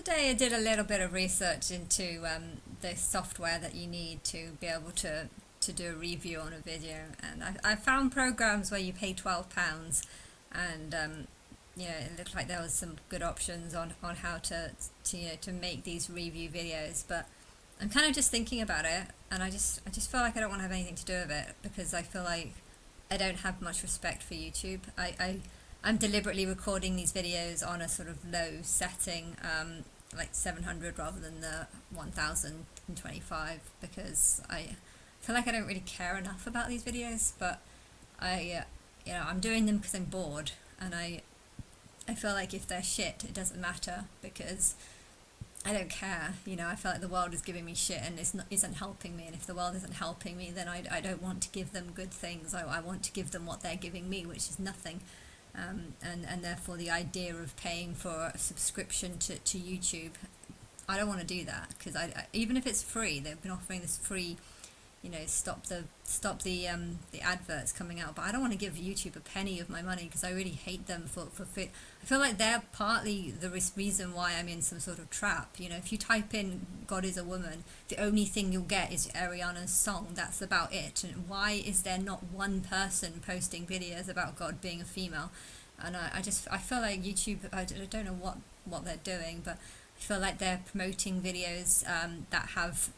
today I did a little bit of research into the software that you need to be able to do a review on a video, and I found programs where you pay £12, and it looked like there was some good options on how to make these review videos. But I'm kind of just thinking about it, and I just feel like I don't want to have anything to do with it, because I feel like I don't have much respect for YouTube. I'm deliberately recording these videos on a sort of low setting, like 700 rather than the 1025, because I feel like I don't really care enough about these videos. But I'm doing them because I'm bored, and I feel like if they're shit, it doesn't matter, because I don't care. I feel like the world is giving me shit and isn't helping me, and if the world isn't helping me, then I don't want to give them good things. I want to give them what they're giving me, which is nothing. And therefore the idea of paying for a subscription to YouTube, I don't want to do that, because even if it's free, they've been offering this free, stop the adverts coming out, but I don't want to give YouTube a penny of my money, because I really hate them for fit. I feel like they're partly the reason why I'm in some sort of trap. If you type in "God is a woman," the only thing you'll get is Ariana's song. That's about it. And why is there not one person posting videos about God being a female? And I feel like YouTube, I don't know what they're doing, but I feel like they're promoting videos that have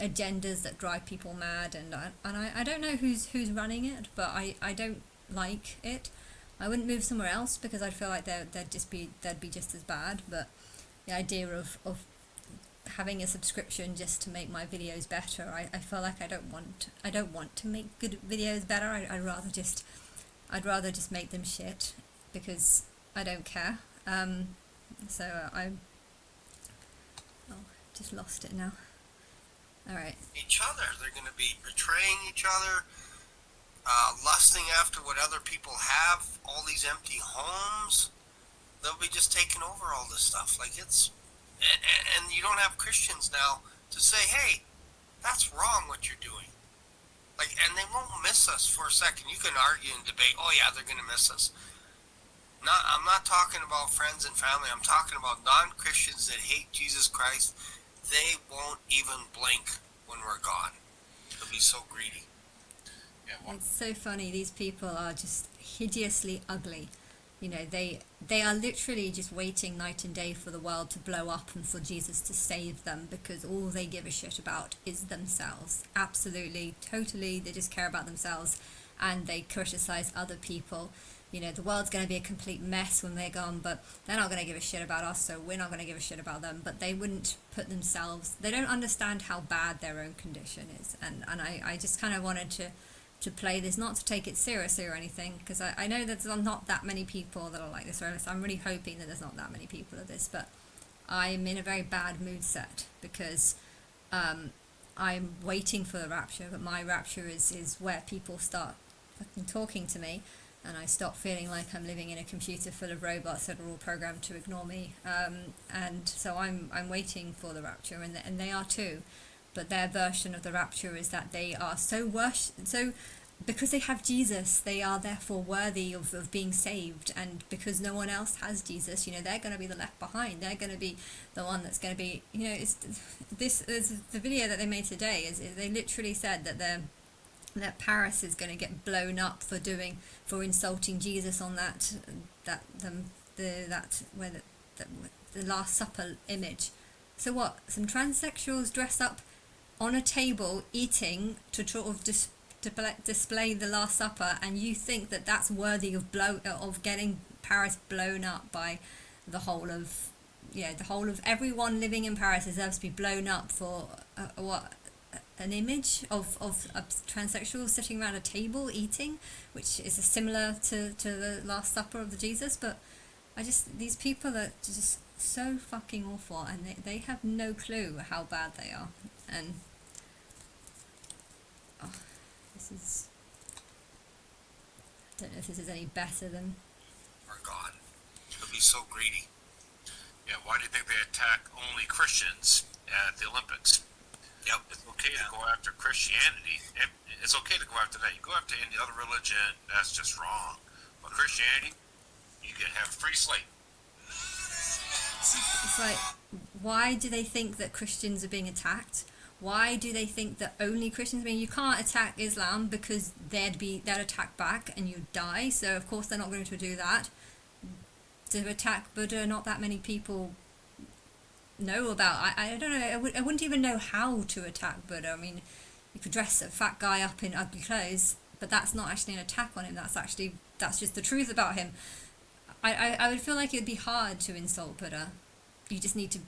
agendas that drive people mad, and I don't know who's running it, but I don't like it. I wouldn't move somewhere else, because I feel like they'd be just as bad. But the idea of having a subscription just to make my videos better, I feel like I don't want to make good videos better. I'd rather just make them shit, because I don't care. I just lost it now. All right. Each other. They're going to be betraying each other, lusting after what other people have, all these empty homes. They'll be just taking over all this stuff. And you don't have Christians now to say, hey, that's wrong what you're doing. And they won't miss us for a second. You can argue and debate, oh yeah, they're going to miss us. I'm not talking about friends and family. I'm talking about non-Christians that hate Jesus Christ. They won't even blink when we're gone. They'll be so greedy. Yeah, it's so funny. These people are just hideously ugly. They are literally just waiting night and day for the world to blow up and for Jesus to save them, because all they give a shit about is themselves. Absolutely, totally. They just care about themselves, and they criticize other people. The world's going to be a complete mess when they're gone, but they're not going to give a shit about us, so we're not going to give a shit about them. But they wouldn't put themselves, they don't understand how bad their own condition is. And I just kind of wanted to play this, not to take it seriously or anything, because I know that there's not that many people that are like this, or I'm really hoping that there's not that many people of this, but I'm in a very bad mood set, because I'm waiting for the rapture, but my rapture is where people start fucking talking to me, and I stop feeling like I'm living in a computer full of robots that are all programmed to ignore me. And so I'm waiting for the rapture, and they are too. But their version of the rapture is that they are so because they have Jesus, they are therefore worthy of being saved. And because no one else has Jesus, they're going to be the left behind. They're going to be the one that's going to be, this is the video that they made today. Is they literally said that Paris is going to get blown up for insulting Jesus on the Last Supper image. So what? Some transsexuals dress up on a table eating to sort of display the Last Supper, and you think that that's worthy of getting Paris blown up by the whole of everyone living in Paris deserves to be blown up for an image of transsexuals sitting around a table eating, which is similar to the Last Supper of the Jesus. But these people are just so fucking awful, and they have no clue how bad they are. And this is, I don't know if this is any better than We're gone. They'll be so greedy. Yeah, why do you think they attack only Christians at the Olympics? Yep. It's okay to go after Christianity. It's okay to go after that. You go after any other religion, that's just wrong. But Christianity, you can have a free slate. It's like, why do they think that Christians are being attacked? Why do they think that only Christians? I mean, you can't attack Islam because they'd attack back and you'd die. So of course they're not going to do that. To attack Buddha, not that many people know about. I don't know. I wouldn't even know how to attack Buddha. I mean, you could dress a fat guy up in ugly clothes, but that's not actually an attack on him. That's just the truth about him. I would feel like it would be hard to insult Buddha. You just need to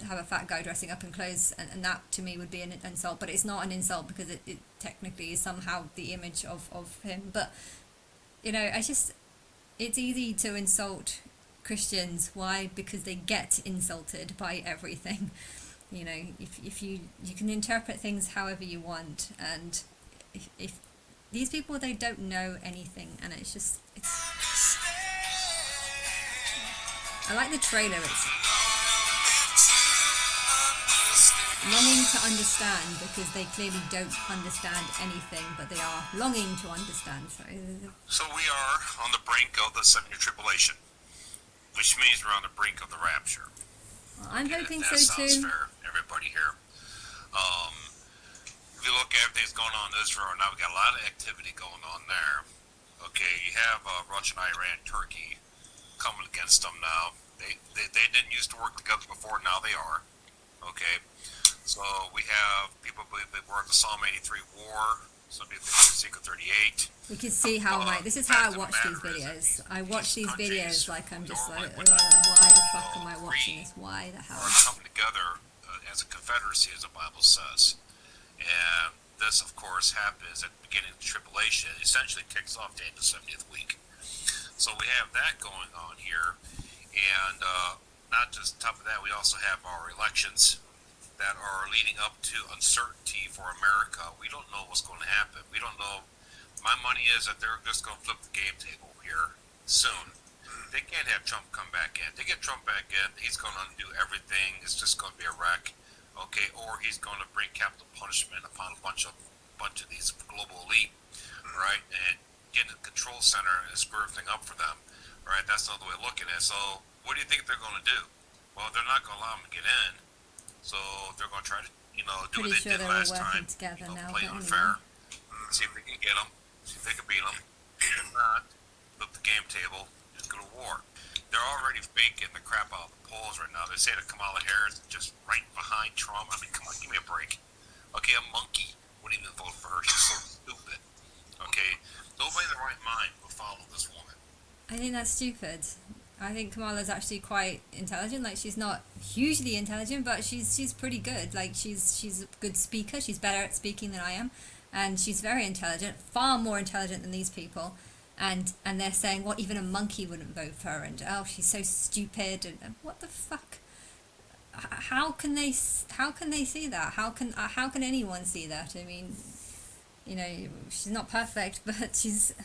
have a fat guy dressing up in clothes, and that to me would be an insult. But it's not an insult because it technically is somehow the image of him. But it's easy to insult Christians. Why? Because they get insulted by everything. If you can interpret things however you want, and if these people, they don't know anything, and it's I like the trailer. It's longing to understand, because they clearly don't understand anything, but they are longing to understand. So we are on the brink of the 7-year tribulation, which means we're on the brink of the rapture. Well, I'm hoping so too. That sounds fair, everybody here. If you look at everything's going on in Israel now, we got a lot of activity going on there. Okay, you have Russia, Iran, Turkey coming against them now. They didn't used to work together before, now they are. Okay, so we have people believe that we're in the Psalm 83 war. Some people think it's Ezekiel 38. You can see how this is how I watch these videos. I watch these videos like I'm just like, why the fuck am I watching this? Why the hell? Are coming together as a confederacy, as the Bible says. And this, of course, happens at the beginning of the tribulation. It essentially kicks off the 70th week. So we have that going on here. And not just top of that, we also have our elections that are leading up to uncertainty for America. We don't know what's going to happen. We don't know. My money is that they're just going to flip the game table here soon. They can't have Trump come back in. They get Trump back in, he's going to undo everything. It's just going to be a wreck. Okay, or he's going to bring capital punishment upon a bunch of these global elite, right, and get in the control center and screw everything up for them, right? That's another way of looking at it. So, what do you think they're going to do? Well, they're not going to allow him to get in, so they're going to try to, do Pretty what they sure did they were last working time, together now, play but unfair, see if they can get them, see if they can beat them. If not, flip the game table, just go to war. They're already faking the crap out of the polls right now. They say that Kamala Harris is just right behind Trump. I mean, come on, give me a break. Okay, a monkey wouldn't even vote for her. She's so stupid. Okay, nobody in their right mind will follow this woman. I think that's stupid. I think Kamala's actually quite intelligent. Like, she's not hugely intelligent, but she's pretty good. Like, she's a good speaker. She's better at speaking than I am, and she's very intelligent, far more intelligent than these people. And they're saying, what, even a monkey wouldn't vote for her, and oh, she's so stupid, and what the fuck? How can they see that? How can anyone see that? I mean, she's not perfect, but she's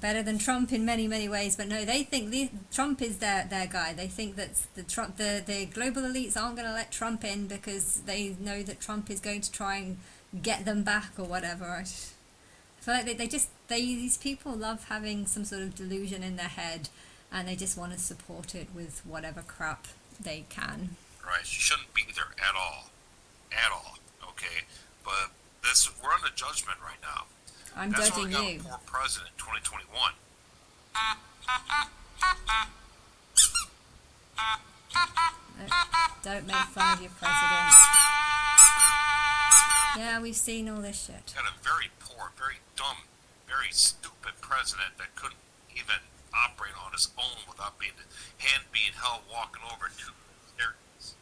better than Trump in many, many ways. But no, they think Trump is their guy. They think that the global elites aren't going to let Trump in because they know that Trump is going to try and get them back or whatever. I feel like these people love having some sort of delusion in their head, and they just want to support it with whatever crap they can. Right, she shouldn't be there at all, okay? But we're under judgment right now. I'm That's judging why we you. got a poor president in 2021. Don't make fun of your president. Yeah, we've seen all this shit. Got a very poor, very dumb, very stupid president that couldn't even operate on his own without being held walking over two staircases.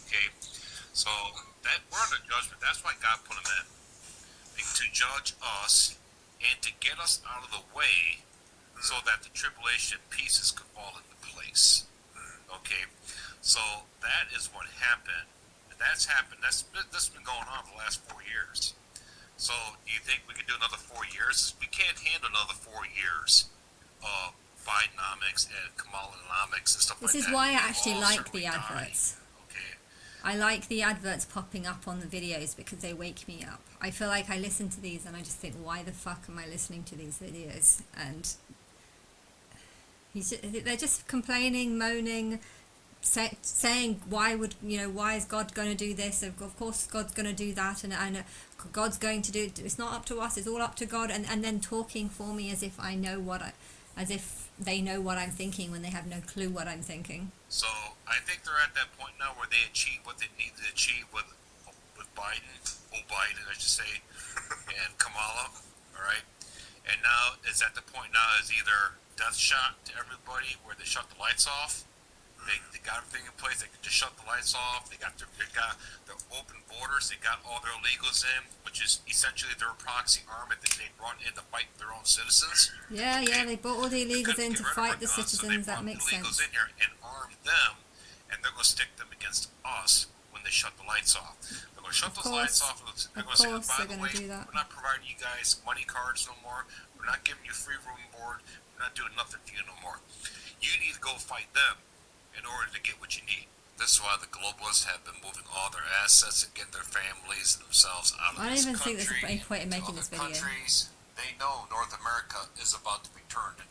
Okay, so that we're under judgment. That's why God put him in, to judge us and to get us out of the way, so that the tribulation pieces could fall into place. Okay, so that is what happened. And that's happened. This has been going on for the last 4 years. So do you think we can do another 4 years? We can't handle another 4 years of Bidenomics and Kamalanomics and stuff like that. This is why I actually like the adverts. Okay. I like the adverts popping up on the videos because they wake me up. I feel like I listen to these and I just think, why the fuck am I listening to these videos? And they're just complaining, moaning, saying why is God going to do this? Of course God's going to do that, and God's going to do it. It's not up to us. It's all up to God. And then talking for me as if I know as if they know what I'm thinking when they have no clue what I'm thinking. So I think they're at that point now where they achieve what they need to achieve with Biden, Biden, I should say, and Kamala. All right, and now is at the point now is either death shot to everybody where they shut the lights off. They got everything in place. They can just shut the lights off. They got their open borders. They got all their illegals in, which is essentially their proxy army that they brought in to fight their own citizens. Yeah, okay? yeah, they brought all the illegals in to fight the citizens. So that makes sense. Illegals in here and arm them, and they're going to stick them against us when they shut the lights off. They're going to shut those lights off. They're going to say, by the way, we're not providing you guys money cards no more. We're not giving you free room and board. We're not doing nothing for you no more. You need to go fight them in order to get what you need. This is why the globalists have been moving all their assets and getting their families and themselves out of this country. I don't even think there's any point in making this video. Countries, they know North America is about to be turned into